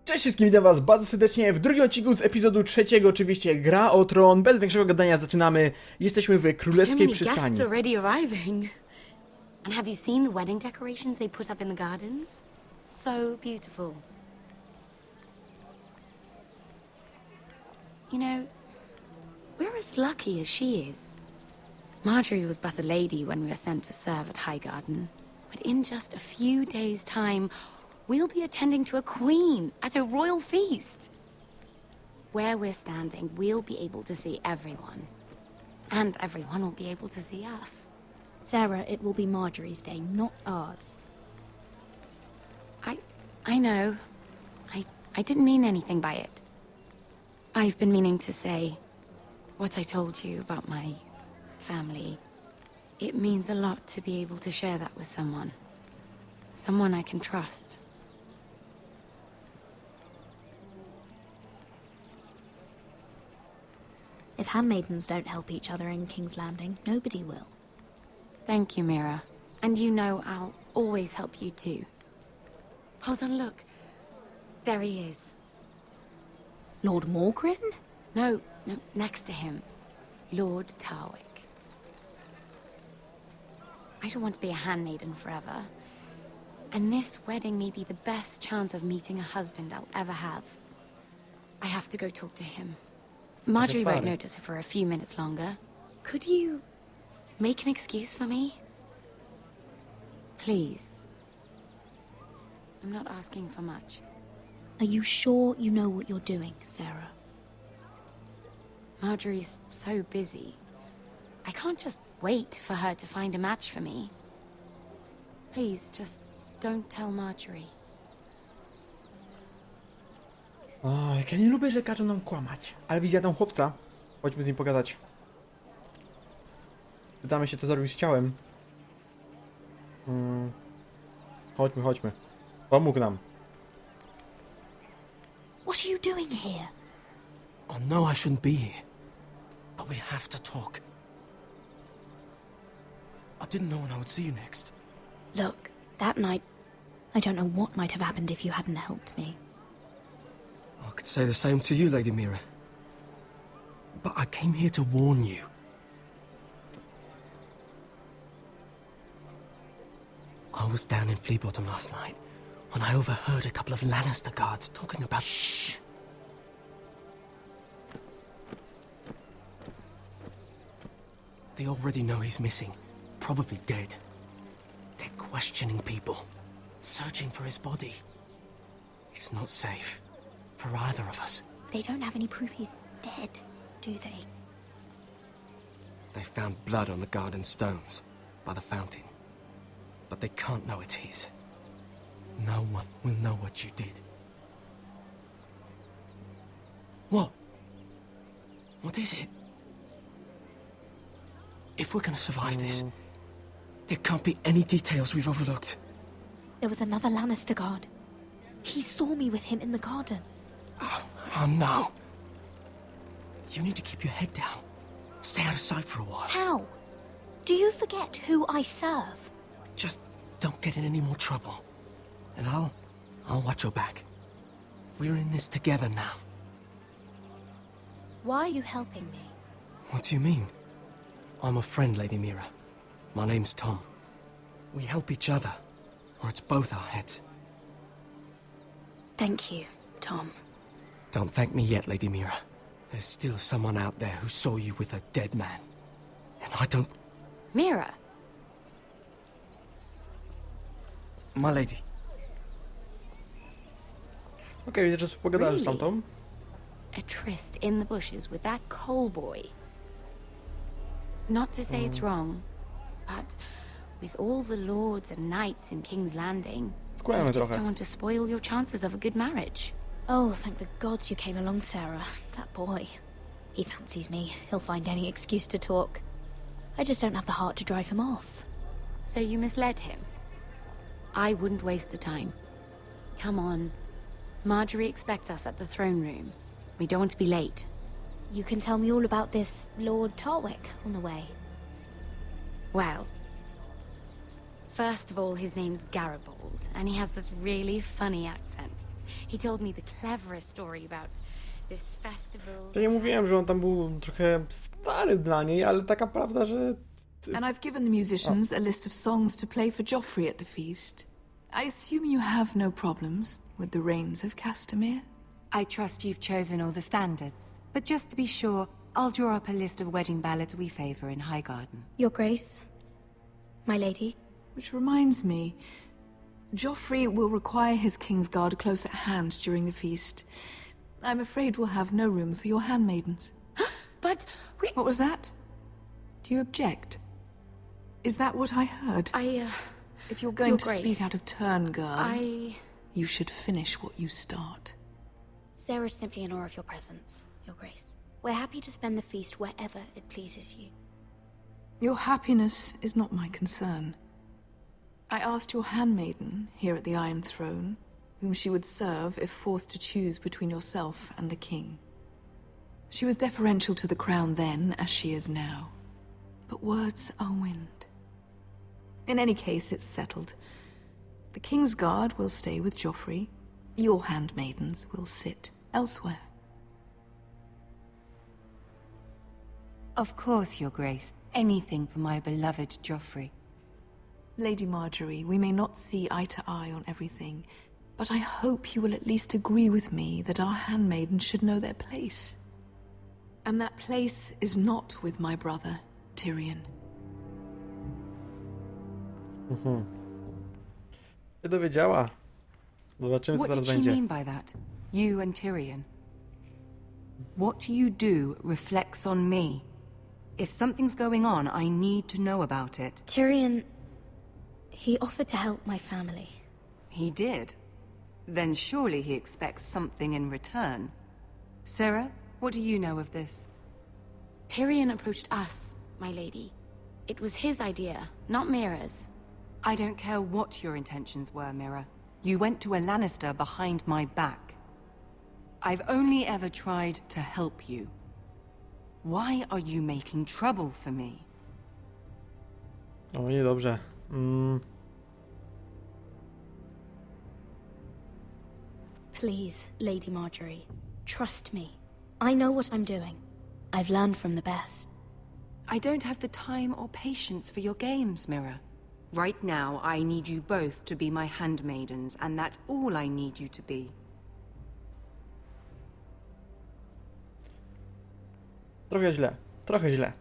Cześć wszystkim, witam was bardzo serdecznie w drugim odcinku z epizodu trzeciego, oczywiście gra o Tron. Bez większego gadania zaczynamy. Jesteśmy w królewskiej przystani. Already arriving. And have you seen the wedding decorations they put up in the gardens? So beautiful. You know, we're as lucky as she is. Marjorie was but a lady when we were sent to serve at Highgarden, but in just a few days' time, we'll be attending to a queen at a royal feast. Where we're standing, we'll be able to see everyone. And everyone will be able to see us. Sarah, it will be Marjorie's day, not ours. I know. I didn't mean anything by it. I've been meaning to say what I told you about my family. It means a lot to be able to share that with someone. Someone I can trust. If handmaidens don't help each other in King's Landing, nobody will. Thank you, Mira. And you know I'll always help you too. Hold on, look. There he is. Lord Morgrin? No, next to him. Lord Tarwick. I don't want to be a handmaiden forever. And this wedding may be the best chance of meeting a husband I'll ever have. I have to go talk to him. Marjorie won't notice it for a few minutes longer. Could you make an excuse for me? Please. I'm not asking for much. Are you sure you know what you're doing, Sarah? Marjorie's so busy. I can't just wait for her to find a match for me. Please, just don't tell Marjorie. O, jak ja nie lubię, że każą nam kłamać. Ale widzę tam chłopca. Chodźmy z nim pogadać. Pytamy się, co zrobił z ciałem. Chodźmy. Pomógł nam. What are you doing here? Oh no, I shouldn't be here. But we have to talk. I didn't know when I would see you next. Look, that night, I don't know what might have happened if you hadn't helped me. I could say the same to you, Lady Mira. But I came here to warn you. I was down in Fleabottom last night when I overheard a couple of Lannister guards talking about... Shh! They already know he's missing, probably dead. They're questioning people, searching for his body. He's not safe for either of us. They don't have any proof he's dead, do they? They found blood on the garden stones by the fountain. But they can't know it's his. No one will know what you did. What? What is it? If we're gonna survive this, there can't be any details we've overlooked. There was another Lannister guard. He saw me with him in the garden. Oh no. You need to keep your head down. Stay out of sight for a while. How? Do you forget who I serve? Just don't get in any more trouble. And I'll watch your back. We're in this together now. Why are you helping me? What do you mean? I'm a friend, Lady Mira. My name's Tom. We help each other, or it's both our heads. Thank you, Tom. Don't thank me yet, Lady Mira. There's still someone out there who saw you with a dead man. And I don't... Mira! My lady. Okej, widzę, że pogadałem z tamtą. A tryst in the bushes with that coal boy. Not to say it's wrong, but with all the lords and knights in King's Landing, Skłaniamy I just trochę. don't want to spoil your chances of a good marriage. Oh, thank the gods you came along, Sarah. That boy. He fancies me. He'll find any excuse to talk. I just don't have the heart to drive him off. So you misled him? I wouldn't waste the time. Come on. Marjorie expects us at the throne room. We don't want to be late. You can tell me all about this Lord Tarwick on the way. Well, first of all, his name's Garibaldi, and he has this really funny accent. He told me the cleverest story about this festival. Ja nie mówiłem, że on tam był trochę stary dla niej, ale taka prawda, że... And I've given the musicians a list of songs to play for Joffrey at the feast. I assume you have no problems with the Rains of Castamere? I trust you've chosen all the standards. But just to be sure, I'll draw up a list of wedding ballads we favour in Highgarden. Your Grace, my lady. Which reminds me, Joffrey will require his Kingsguard close at hand during the feast. I'm afraid we'll have no room for your handmaidens. But we... What was that? Do you object? Is that what I heard? If you're going Your to Grace, speak out of turn, girl, I... you should finish what you start. Sarah's simply in awe of your presence, Your Grace. We're happy to spend the feast wherever it pleases you. Your happiness is not my concern. I asked your handmaiden here at the Iron Throne whom she would serve if forced to choose between yourself and the king. She was deferential to the crown then, as she is now. But words are wind. In any case, it's settled. The Kingsguard will stay with Joffrey. Your handmaidens will sit elsewhere. Of course, Your Grace. Anything for my beloved Joffrey. Lady Marjorie, we may not see eye to eye on everything, but I hope you will at least agree with me that our handmaidens should know their place. And that place is not with my brother, Tyrion. Się dowiedziała. Zobaczymy, co What teraz did she będzie. mean by that? You and Tyrion? What you do reflects on me. If something's going on, I need to know about it. Tyrion, he offered to help my family. He did. Then surely he expects something in return. Sarah, what do you know of this? Tyrion approached us, my lady. It was his idea, not Mira's. I don't care what your intentions were, Mira. You went to a Lannister behind my back. I've only ever tried to help you. Why are you making trouble for me? O, niedobrze. Please, Lady Marjorie, trust me. I know what I'm doing. I've learned from the best. I don't have the time or patience for your games, Mira. Right now, I need you both to be my handmaidens, and that's all I need you to be. Trochę źle. Trochę źle.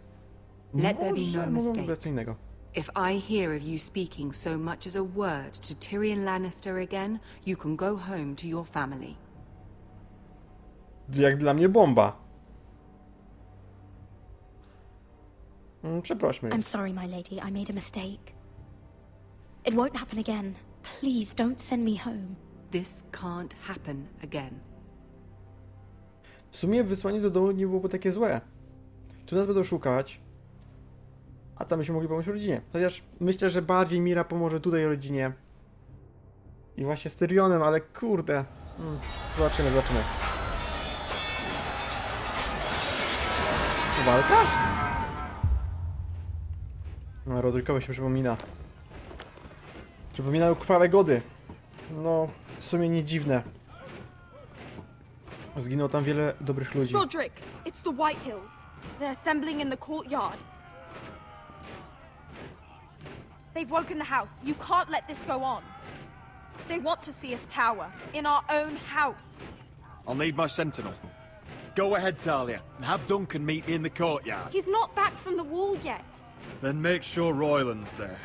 Let there be Może no mogą mistake. wybrać co innego. If I hear of you speaking so much as a word to Tyrion Lannister again, you can go home to your family. Jak dla mnie bomba. Przeprośmy. I'm sorry, my lady. I made a mistake. It won't happen again. Please don't send me home. This can't happen again. W sumie wysłanie do domu nie byłoby takie złe. Tu nas będą szukać, a tam byśmy mogli pomóc rodzinie. Chociaż myślę, że bardziej Mira pomoże tutaj rodzinie. I właśnie z Tyrionem, ale kurde. Zobaczymy, zobaczymy. Walka? No, Rodrykowi się przypomina. Przypominają krwawe gody. No, w sumie nie dziwne. Zginęło tam wiele dobrych ludzi. Roderick, it's the White Hills. They're assembling in the courtyard. They've woken the house. You can't let this go on. They want to see us cower in our own house. I'll need my sentinel. Go ahead, Talia, and have Duncan meet me in the courtyard. He's not back from the wall yet. Then make sure Royland's there.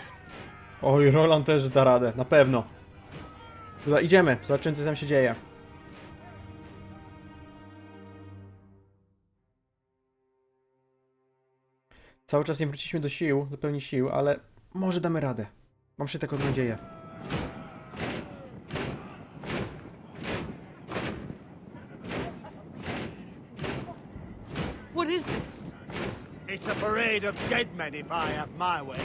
Oj, Roland też da radę, na pewno. Dobra, idziemy, zobaczymy, co tam się dzieje. Cały czas nie wróciliśmy do sił, do pełni sił, ale może damy radę. Mam jeszcze taką nadzieję. What is this? It's a parade of dead men if I have my way.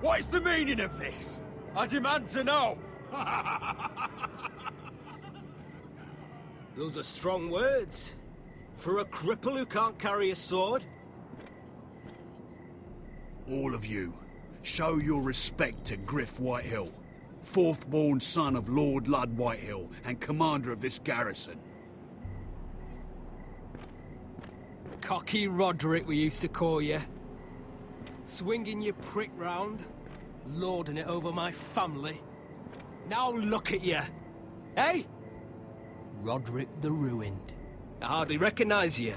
What is the meaning of this? I demand to know. Those are strong words. For a cripple who can't carry a sword? All of you, show your respect to Griff Whitehill, fourth-born son of Lord Lud Whitehill and commander of this garrison. Cocky Roderick, we used to call you. Swinging your prick round, lording it over my family. Now look at you. Hey? Roderick the Ruined. I hardly recognize you.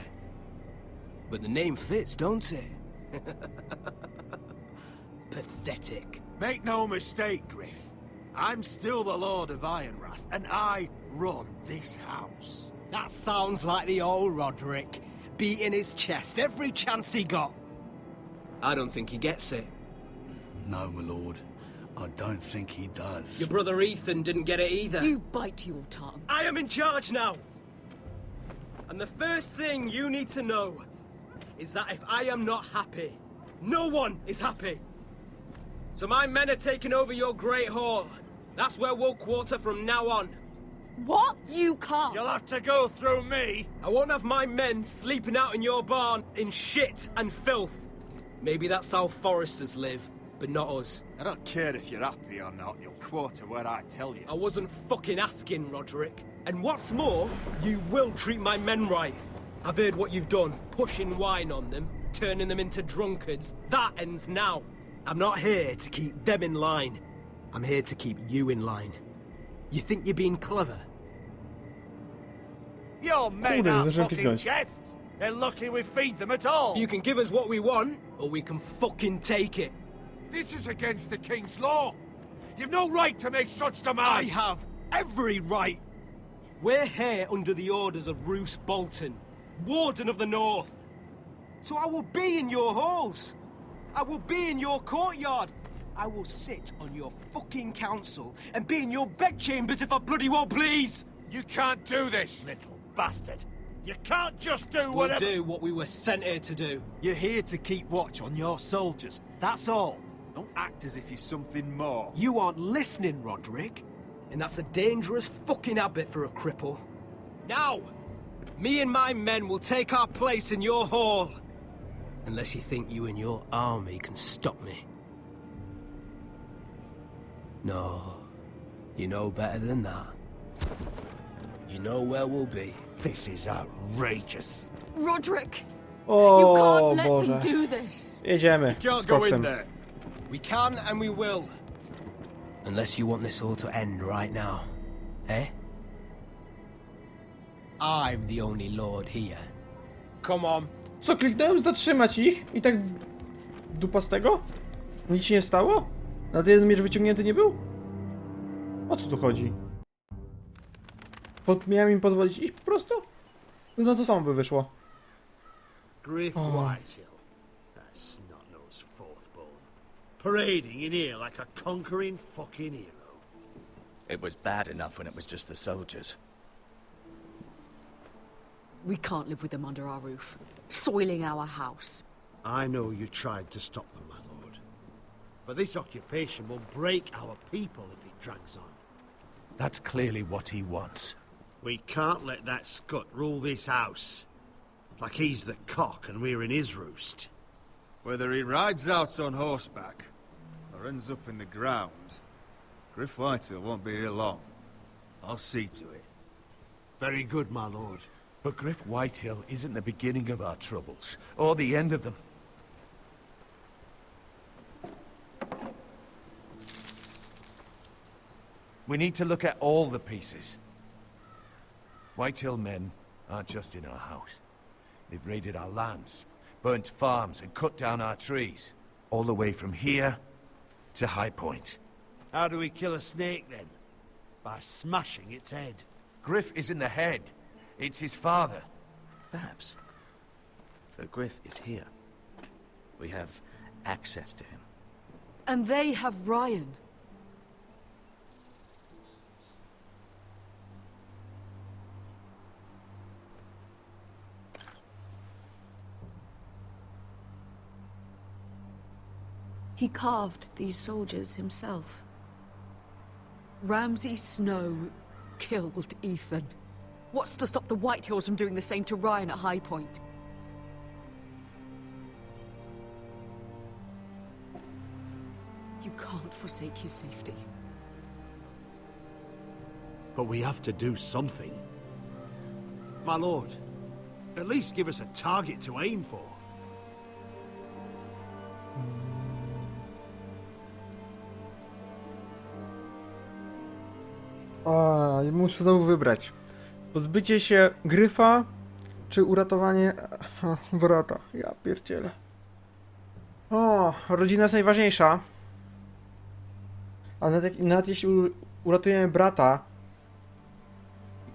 But the name fits, don't it? Pathetic. Make no mistake, Griff. I'm still the Lord of Ironrath, and I run this house. That sounds like the old Roderick, beating his chest every chance he got. I don't think he gets it. No, my lord. I don't think he does. Your brother Ethan didn't get it either. You bite your tongue. I am in charge now! And the first thing you need to know is that if I am not happy, no one is happy. So my men are taking over your Great Hall. That's where we'll quarter from now on. What? You can't. You'll have to go through me. I won't have my men sleeping out in your barn in shit and filth. Maybe that's how foresters live, but not us. I don't care if you're happy or not. You'll quarter where I tell you. I wasn't fucking asking, Roderick. And what's more, you will treat my men right. I've heard what you've done, pushing wine on them, turning them into drunkards. That ends now. I'm not here to keep them in line. I'm here to keep you in line. You think you're being clever? Your men Kurde, aren't zacząłem fucking kliknąć. guests. They're lucky we feed them at all. You can give us what we want, or we can fucking take it. This is against the king's law. You've no right to make such I demands. have every right. We're here under the orders of Roose Bolton, Warden of the North. So I will be in your halls. I will be in your courtyard. I will sit on your fucking council and be in your bedchambers if I bloody well please. You can't do this, little bastard. You can't just do We'll whatever. do what we were sent here to do. You're here to keep watch on your soldiers. That's all. Don't act as if you're something more. You aren't listening, Roderick. And that's a dangerous fucking habit for a cripple. Now, me and my men will take our place in your hall. Unless you think you and your army can stop me. No, you know better than that. You know where we'll be. This is outrageous. Roderick, you O can't let Boże. them do this. Jedziemy Can't z go in koksem. there. We can and we will. Unless you want this all to end right now. Eh? I'm the only lord here. Come on. Co, kliknąłem zatrzymać ich i tak dupa z tego? Nic się nie stało? Nawet jeden miecz wyciągnięty nie był? O co tu chodzi? Miałem im pozwolić iść po prostu? No to samo by wyszło. Griff Whitehill, that snot-nosed fourth-born, parading in here like a conquering fucking hero. It was bad enough when it was just the soldiers. We can't live with them under our roof, soiling our house. I know you tried to stop them, my lord. But this occupation will break our people if it drags on. That's clearly what he wants. We can't let that scut rule this house. Like he's the cock and we're in his roost. Whether he rides out on horseback or ends up in the ground, Griff Whitehill won't be here long. I'll see to it. Very good, my lord. But Griff Whitehill isn't the beginning of our troubles, or the end of them. We need to look at all the pieces. Whitehill men aren't just in our house. They've raided our lands, burnt farms, and cut down our trees. All the way from here to High Point. How do we kill a snake, then? By smashing its head. Griff isn't the head. It's his father. Perhaps. But Griff is here. We have access to him. And they have Ryan. He carved these soldiers himself. Ramsay Snow killed Ethan. What's to stop the Whitehills from doing the same to Ryan at High Point? You can't forsake his safety. But we have to do something. My lord, at least give us a target to aim for. Muszę znowu wybrać. Pozbycie się Gryfa, czy uratowanie brata. Ja pierdzielę. Rodzina jest najważniejsza. A nawet jeśli uratujemy brata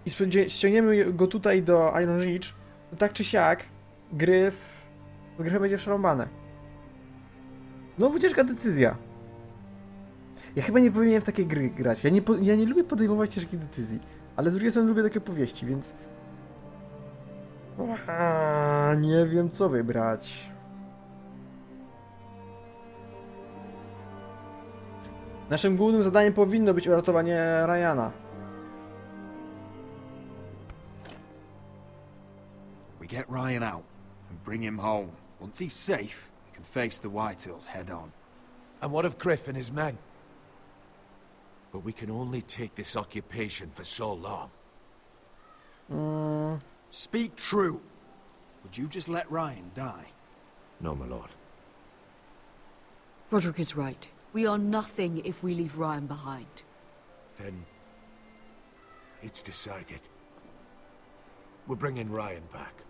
i ściągniemy go tutaj do Iron Ridge, to tak czy siak z Gryfem będzie przerąbane. Znowu ciężka decyzja. Ja chyba nie powinienem w takie gry grać. Ja nie lubię podejmować ciężkich decyzji. Ale z drugiej strony lubię takie opowieści, więc... nie wiem co wybrać. Naszym głównym zadaniem powinno być uratowanie Ryana. We get Ryan out and bring him home. Once he's safe, we can face the Whitehills head on. And what of Griff and his men? But we can only take this occupation for so long. Speak true. Would you just let Ryan die? No, my lord. Roderick is right. We are nothing if we leave Ryan behind. Then... it's decided. We're bringing Ryan back.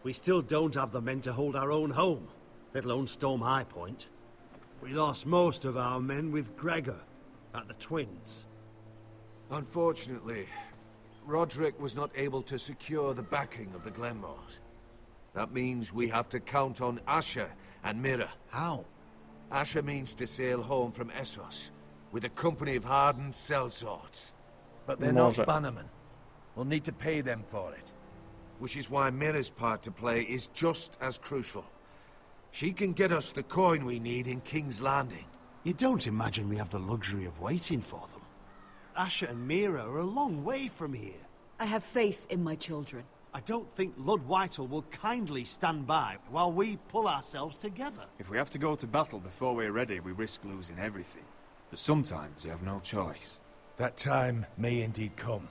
We still don't have the men to hold our own home, let alone storm High Point. We lost most of our men with Gregor at the Twins. Unfortunately, Roderick was not able to secure the backing of the Glenmores. That means we have to count on Asher and Mira. How? Asher means to sail home from Essos with a company of hardened sellswords. But they're not bannermen. We'll need to pay them for it. Which is why Mira's part to play is just as crucial. She can get us the coin we need in King's Landing. You don't imagine we have the luxury of waiting for them? Asher and Mira are a long way from here. I have faith in my children. I don't think Lord Whitehall will kindly stand by while we pull ourselves together. If we have to go to battle before we're ready, we risk losing everything. But sometimes you have no choice. That time may indeed come.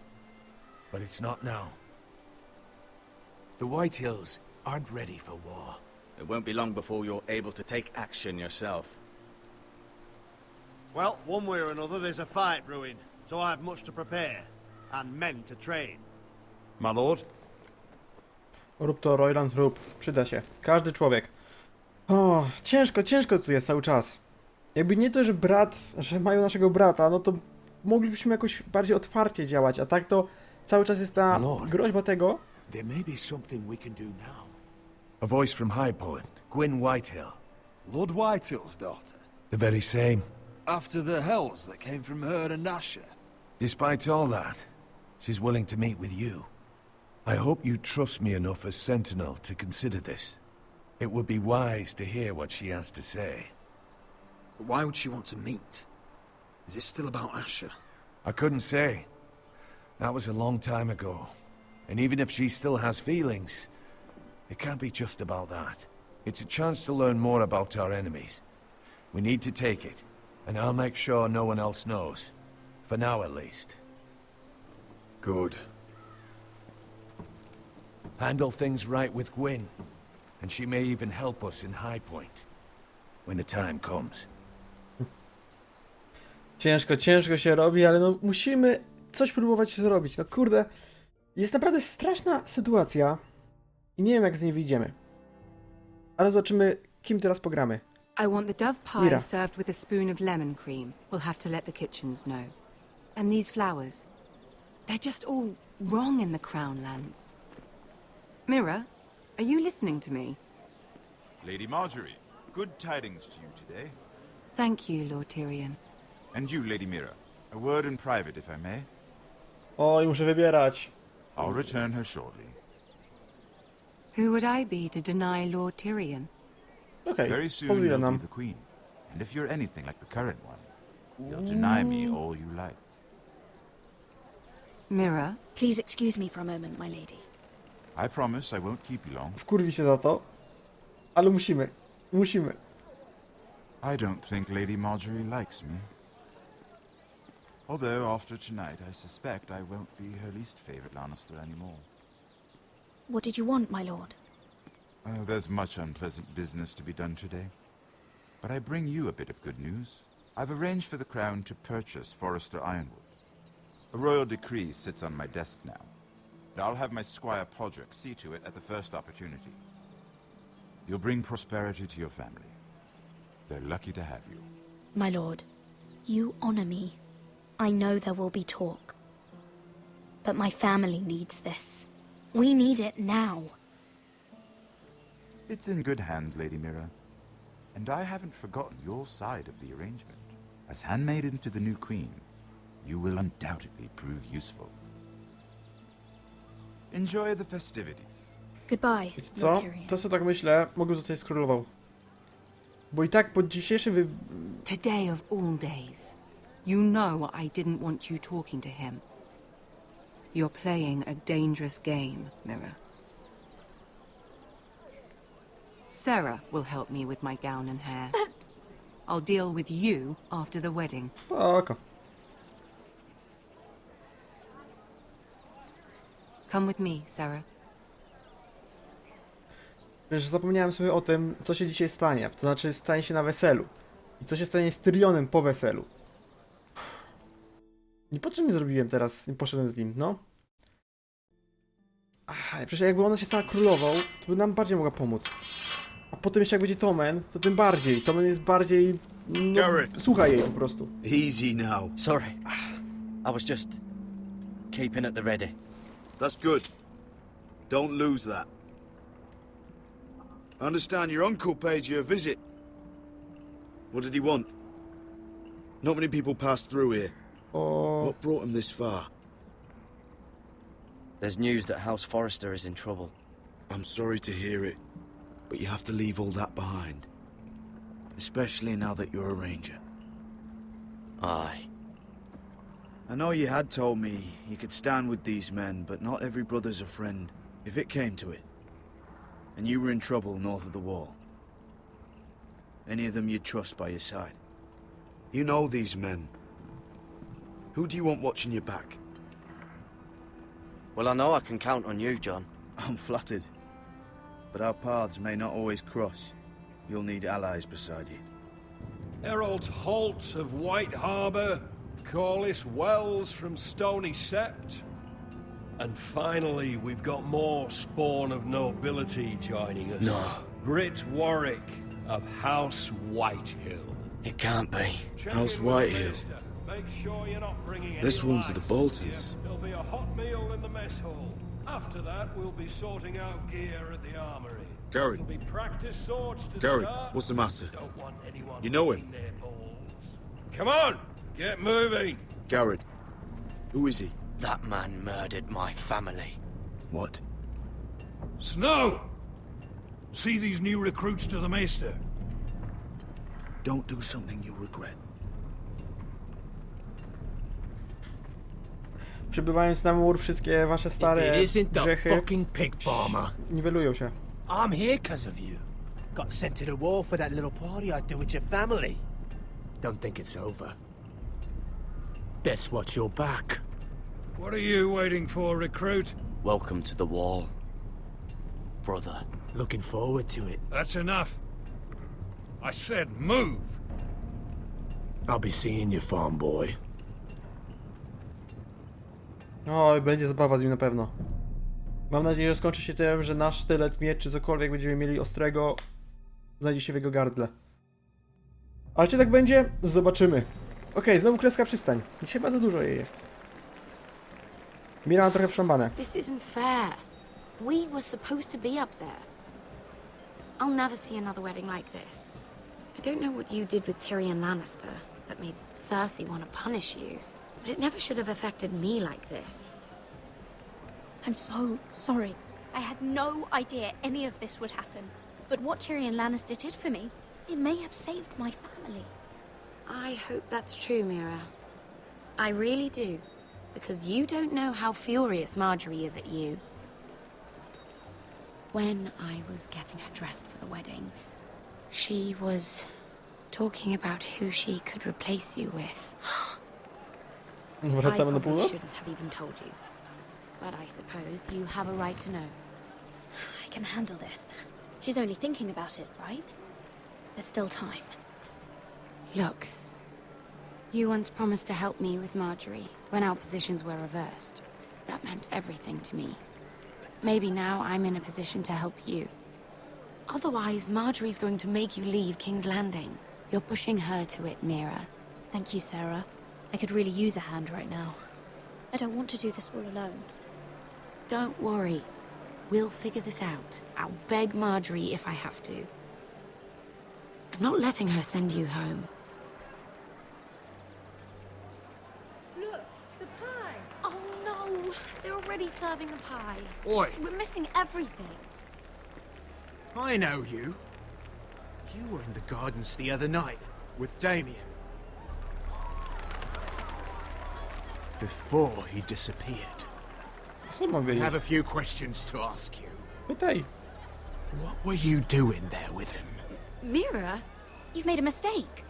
But it's not now. The Whitehills aren't ready for war. It won't be long before you're able to take action yourself. Well, one way or another there's a fight brewing, so I have much to prepare, and men to train. My lord? Rób to, Royland, rób. Przyda się. Każdy człowiek. Ciężko tu jest cały czas. Jakby nie to, że mają naszego brata, no to moglibyśmy jakoś bardziej otwarcie działać, a tak to cały czas jest ta groźba tego. There may be something we can do now. A voice from High Point, Gwyn Whitehill. Lord Whitehill's daughter? The very same. After the hells that came from her and Asher? Despite all that, she's willing to meet with you. I hope you trust me enough as Sentinel to consider this. It would be wise to hear what she has to say. But why would she want to meet? Is this still about Asher? I couldn't say. That was a long time ago. And even if she still has feelings, it can't be just about that. It's a chance to learn more about our enemies. We need to take it, and I'll make sure no one else knows. For now, at least. Good. Handle things right with Gwyn, and she may even help us in High Point. When the time comes. Ciężko się robi, ale no musimy coś próbować zrobić. No kurde, jest naprawdę straszna sytuacja i nie wiem jak z niej wyjdziemy. Ale zobaczymy, kim teraz pogramy. I want the dove pie Mira. served with a spoon of lemon cream. We'll have to let the kitchens know. And these flowers. They're just all wrong in the Crown lands. Mira, are you listening to me? Lady Marjorie, good tidings to you today. Thank you, Lord Tyrion. And you, Lady Mira. A word in private, if I may. Oj, muszę wybierać. I'll return her shortly. Who would I be to deny Lord Tyrion? Okej, Very soon pozwolę you'll nam. be the queen. And if you're anything like the current one, you'll deny me all you like. Mira? Please excuse me for a moment, my lady. I promise I won't keep you long. Wkurwi się za to, ale musimy. Musimy. I don't think Lady Marjorie likes me. Although, after tonight, I suspect I won't be her least favorite Lannister anymore. What did you want, my lord? There's much unpleasant business to be done today. But I bring you a bit of good news. I've arranged for the Crown to purchase Forrester Ironwood. A royal decree sits on my desk now. And I'll have my squire Podrick see to it at the first opportunity. You'll bring prosperity to your family. They're lucky to have you. My lord, you honor me. I know there will be talk. But my family needs this. We need it now. It's in good hands, Lady Mira. And I haven't forgotten your side of the arrangement. As handmaiden to the new queen, you will undoubtedly prove useful. Enjoy the festivities. Goodbye, Wiecie co? Lord Tyrion. To co tak myślę, mogę zostać z królową. Bo i tak po dzisiejszym Today of all days. You know I didn't want you talking to him. You're playing a dangerous game, Mira. Sarah will help me with my gown and hair. I'll deal with you after the wedding. Oko. Come with me, Sarah. Wiesz, zapomniałem sobie o tym, co się dzisiaj stanie. To znaczy, stanie się na weselu. I co się stanie z Tyrionem po weselu. Nie po czym nie zrobiłem teraz, nie poszedłem z nim, no. Przecież jakby ona się stała królową, to by nam bardziej mogła pomóc. A potem jeszcze jak będzie Tommen, to tym bardziej. Tommen jest bardziej... No, słuchaj jej po prostu. Easy now. Sorry. I was just keeping at the ready. That's good. Don't lose that. I understand your uncle paid you a visit. What did he want? Not many people pass through here. What brought him this far? There's news that House Forrester is in trouble. I'm sorry to hear it, but you have to leave all that behind. Especially now that you're a ranger. Aye. I know you had told me you could stand with these men, but not every brother's a friend, if it came to it. And you were in trouble north of the wall. Any of them you'd trust by your side. You know these men. Who do you want watching your back? Well, I know I can count on you, John. I'm flattered. But our paths may not always cross. You'll need allies beside you. Harold Holt of White Harbour, Corliss Wells from Stony Sept. And finally, we've got more spawn of nobility joining us. No. Britt Warwick of House Whitehill. It can't be. House Whitehill. Make sure you're not bringing any This one's for the lights. Boltons. There'll be a hot meal in the mess hall. After that, we'll be sorting out gear at the armory. Garrett. There'll be practice swords to Garrett, start. what's the matter? Don't want anyone You know him? eating their balls. Come on, get moving. Garrett. Who is he? That man murdered my family. What? Snow! See these new recruits to the Maester? Don't do something you'll regret. Przybywając na mur, wszystkie wasze stare It isn't the grzechy fucking pig farmer. niwelują się. I'm here 'cause of you. Got sent to the war for that little party I do with your family. Don't think it's over. Best watch your back. What are you waiting for, recruit? Welcome to the wall, brother. Looking forward to it. That's enough. I said move. I'll be seeing you, farm boy. Oj, będzie zabawa z nim na pewno. Mam nadzieję, że skończy się tym, że nasz sztylet, miecz czy cokolwiek będziemy mieli ostrego znajdzie się w jego gardle. Ale czy tak będzie? Zobaczymy. Okej, znowu kreska przystań. Dzisiaj bardzo dużo jej jest. Mira ma trochę przerąbane. This isn't fair. We were supposed to be up there. I'll never see another wedding like this. I don't know what you did with Tyrion Lannister that made Cersei want to punish you, but it never should have affected me like this. I'm so sorry. I had no idea any of this would happen. But what Tyrion Lannister did for me, it may have saved my family. I hope that's true, Mira. I really do. because you don't know how furious Marjorie is at you. When I was getting her dressed for the wedding, she was talking about who she could replace you with. I Wracamy na probably północ? shouldn't have even told you, but I suppose you have a right to know. I can handle this. She's only thinking about it, right? There's still time. Look, you once promised to help me with Marjorie when our positions were reversed. That meant everything to me. Maybe now I'm in a position to help you. Otherwise, Marjorie's going to make you leave King's Landing. You're pushing her to it, Mira. Thank you, Sarah. I could really use a hand right now. I don't want to do this all alone. Don't worry. We'll figure this out. I'll beg Marjorie if I have to. I'm not letting her send you home. Look, the pie. Oh no! They're already serving the pie. Oi! We're missing everything. I know you. You were in the gardens the other night with Damien. Before he disappeared. I have a few questions to ask you. Pytaj. What were you doing there with him? Mira, you've made a mistake.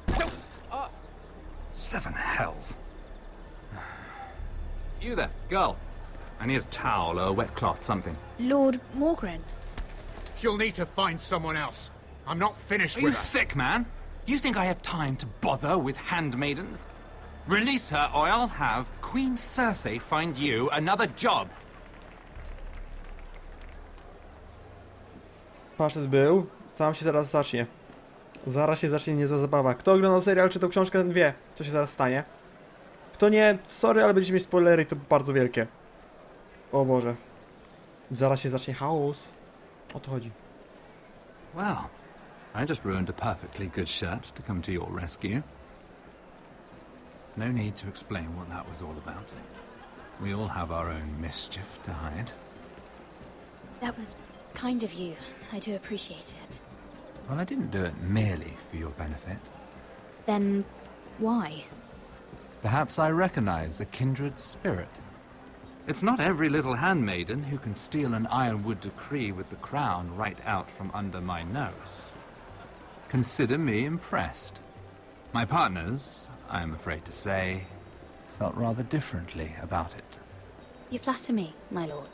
Seven hells. You there, girl. I need a towel or a wet cloth, something. Lord Morgren. You'll need to find someone else. I'm not finished Are with you her. sick, man? You think I have time to bother with handmaidens? Release her, or I'll have Queen Cersei find you another job. Pasztet był, tam się zaraz zacznie. Zaraz się zacznie niezła zabawa. Kto oglądał serial, czy to książkę, ten wie, co się zaraz stanie. Kto nie, sorry, ale będziecie mieć spoilery i to bardzo wielkie. O Boże. Zaraz się zacznie chaos. O to chodzi. Well, I just ruined a perfectly good shirt to come to your rescue. No need to explain what that was all about. We all have our own mischief to hide. That was kind of you. I do appreciate it. Well, I didn't do it merely for your benefit. Then, why? Perhaps I recognize a kindred spirit. It's not every little handmaiden who can steal an ironwood decree with the crown right out from under my nose. Consider me impressed. My partners, I am afraid to say, felt rather differently about it. You flatter me, my lord.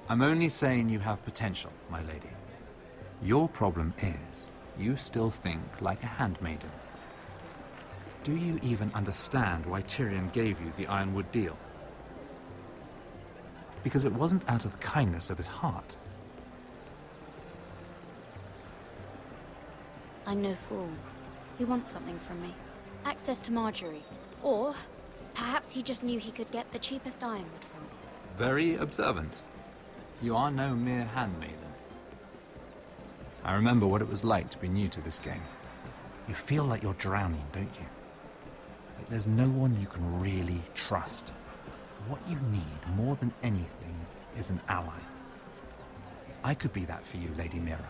I'm only saying you have potential, my lady. Your problem is, you still think like a handmaiden. Do you even understand why Tyrion gave you the ironwood deal? Because it wasn't out of the kindness of his heart. I'm no fool. He wants something from me. Access to Marjorie. Or, perhaps he just knew he could get the cheapest ironwood from me. Very observant. You are no mere handmaiden. I remember what it was like to be new to this game. You feel like you're drowning, don't you? Like there's no one you can really trust. What you need, more than anything, is an ally. I could be that for you, Lady Mira.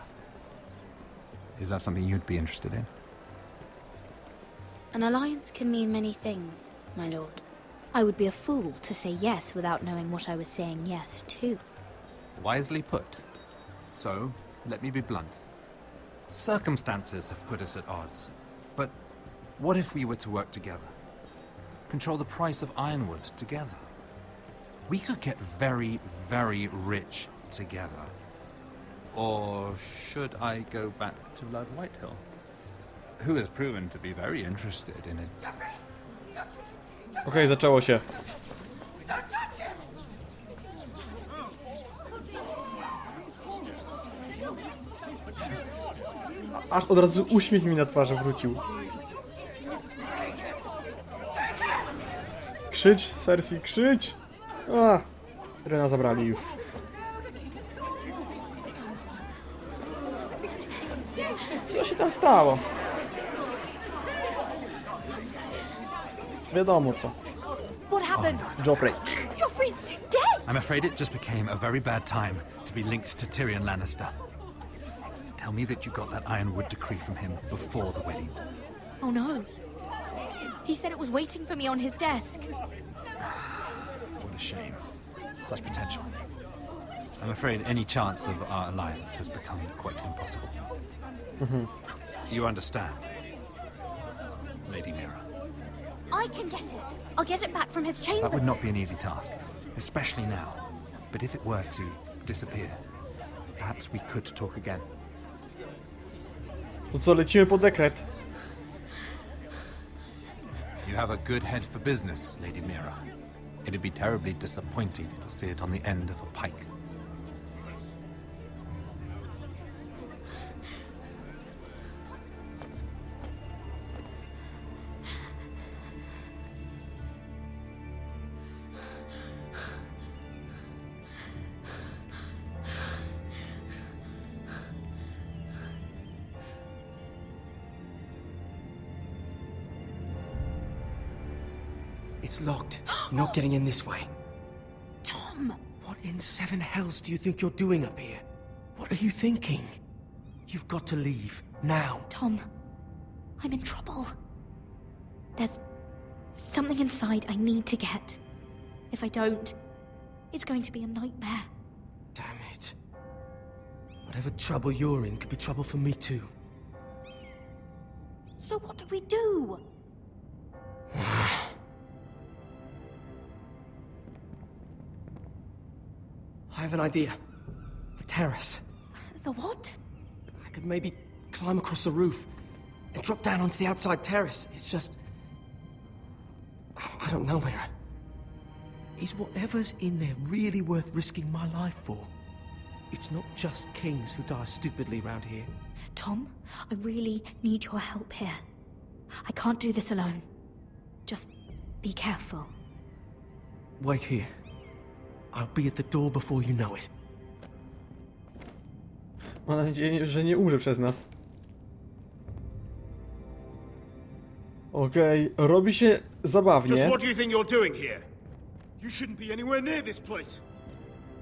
Is that something you'd be interested in? An alliance can mean many things, my lord. I would be a fool to say yes without knowing what I was saying yes to. Wisely put. So, let me be blunt. Circumstances have put us at odds. But what if we were to work together? Control the price of ironwood together? We could get very, very rich together. Or should I go back to Lord Whitehill, who has proven to be very interested in it? Okej, zaczęło się. Aż od razu uśmiech mi na twarzy wrócił. Krzycz, Cersei, krzycz! A, Rena zabrali już. Co się tam stało? Wiadomo co. What happened? Joffrey. Joffrey's dead! I'm afraid it just became a very bad time to be linked to Tyrion Lannister. Tell me that you got that ironwood decree from him before the wedding. Oh no. He said it was waiting for me on his desk. a shame. Such potential. I'm afraid any chance of our alliance has become quite impossible. You understand, Lady Mira? I can get it. I'll get it back from his chamber. That would not be an easy task, especially now. But if it were to disappear, perhaps we could talk again. To co, lecimy po dekret? You have a good head for business, Lady Mira. It'd be terribly disappointing to see it on the end of a pike. It's locked. You're not getting in this way. Tom! What in seven hells do you think you're doing up here? What are you thinking? You've got to leave. Now. Tom, I'm in trouble. There's something inside I need to get. If I don't, it's going to be a nightmare. Damn it. Whatever trouble you're in could be trouble for me too. So what do we do? I have an idea. The terrace. The what? I could maybe climb across the roof and drop down onto the outside terrace. It's just... I don't know, Mira. Is whatever's in there really worth risking my life for? It's not just kings who die stupidly around here. Tom, I really need your help here. I can't do this alone. Just be careful. Wait here. I'll be at the door before you know it. Mam nadzieję, że nie umrze przez nas. Okej, robi się zabawnie. Just what do you think you're doing here? You shouldn't be anywhere near this place.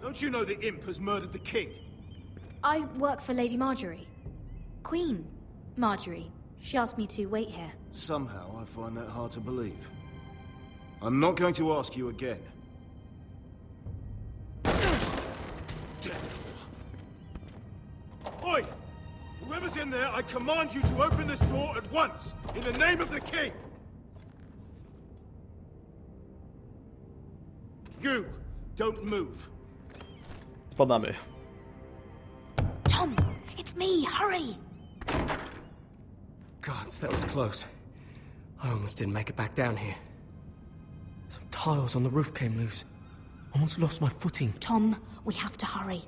Don't you know the imp has murdered the king? I work for Lady Marjorie. Queen Marjorie. She asked me to wait here. Somehow I find that hard to believe. I'm not going to ask you again. Damn it all. Oi! Whoever's in there, I command you to open this door at once, in the name of the king! You, don't move. Spadamy. Tom, it's me, hurry! Gods, that was close. I almost didn't make it back down here. Some tiles on the roof came loose. Almost lost my footing. Tom, we have to hurry.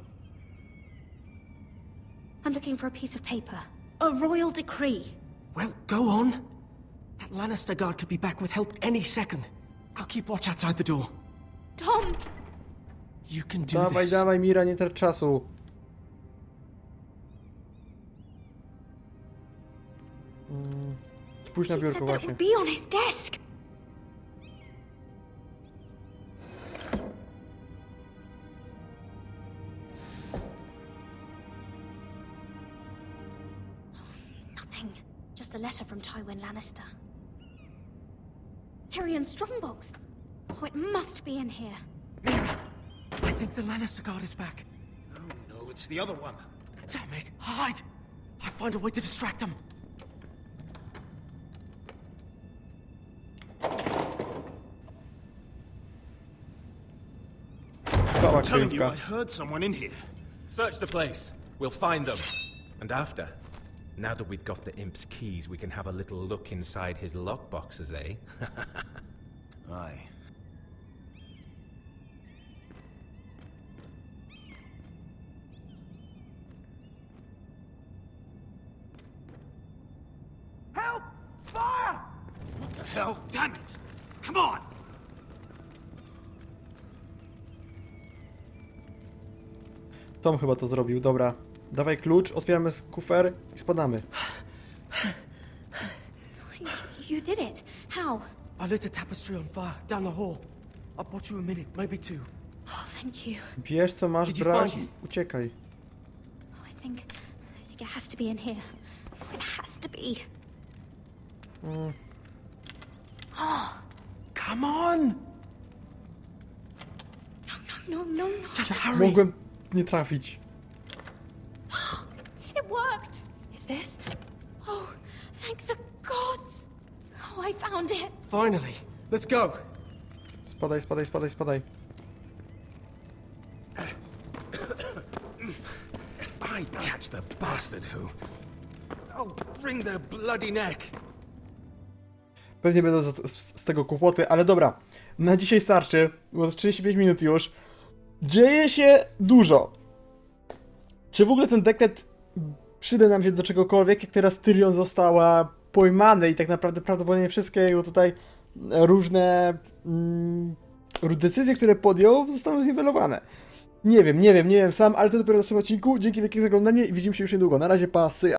I'm looking for a piece of paper. A royal decree. Well, go on. That Lannister guard could be back with help any second. I'll keep watch outside the door. Tom! You can do Dawaj, this. dawaj, Mira, nie trać czasu. Spójrz na He biurko said that it właśnie. would be on his desk. Nothing. Just a letter from Tywin Lannister. Tyrion's strongbox. Oh, it must be in here. Mira, I think the Lannister guard is back. No, it's the other one. Damn it, hide! I'll find a way to distract them. I'm telling you, I heard someone in here. Search the place. We'll find them. And after, now that we've got the imp's keys, we can have a little look inside his lockboxes, eh? Aye. Help! Fire! What the hell? Damn it! Come on! Tom chyba to zrobił, dobra. Dawaj klucz, otwieramy kufer i spadamy. You did it. How? I lit a tapestry on fire down the hall. I'll bought you a minute, maybe two. Oh, thank you. Bierz co masz Did you brać find i it? uciekaj. I think it has to be in here. It has to be. Come on! No, no, no. Just hurry. Mogłem nie trafić. It worked! Is this? Oh, thank the gods! Oh, I found it! Finally. Let's go. Spadaj, spadaj, spadaj, spadaj. If I catch the bastard who... I'll wring their bloody neck. Pewnie będą z tego kłopoty, ale dobra. Na dzisiaj starczy, bo to jest 35 minut już. Dzieje się dużo. Czy w ogóle ten dekret przyda nam się do czegokolwiek, jak teraz Tyrion została pojmany i tak naprawdę prawdopodobnie wszystkie jego tutaj różne decyzje, które podjął, zostaną zniwelowane. Nie wiem sam, ale to dopiero w następnym odcinku. Dzięki wielkie za oglądanie i widzimy się już niedługo. Na razie, pa, syja.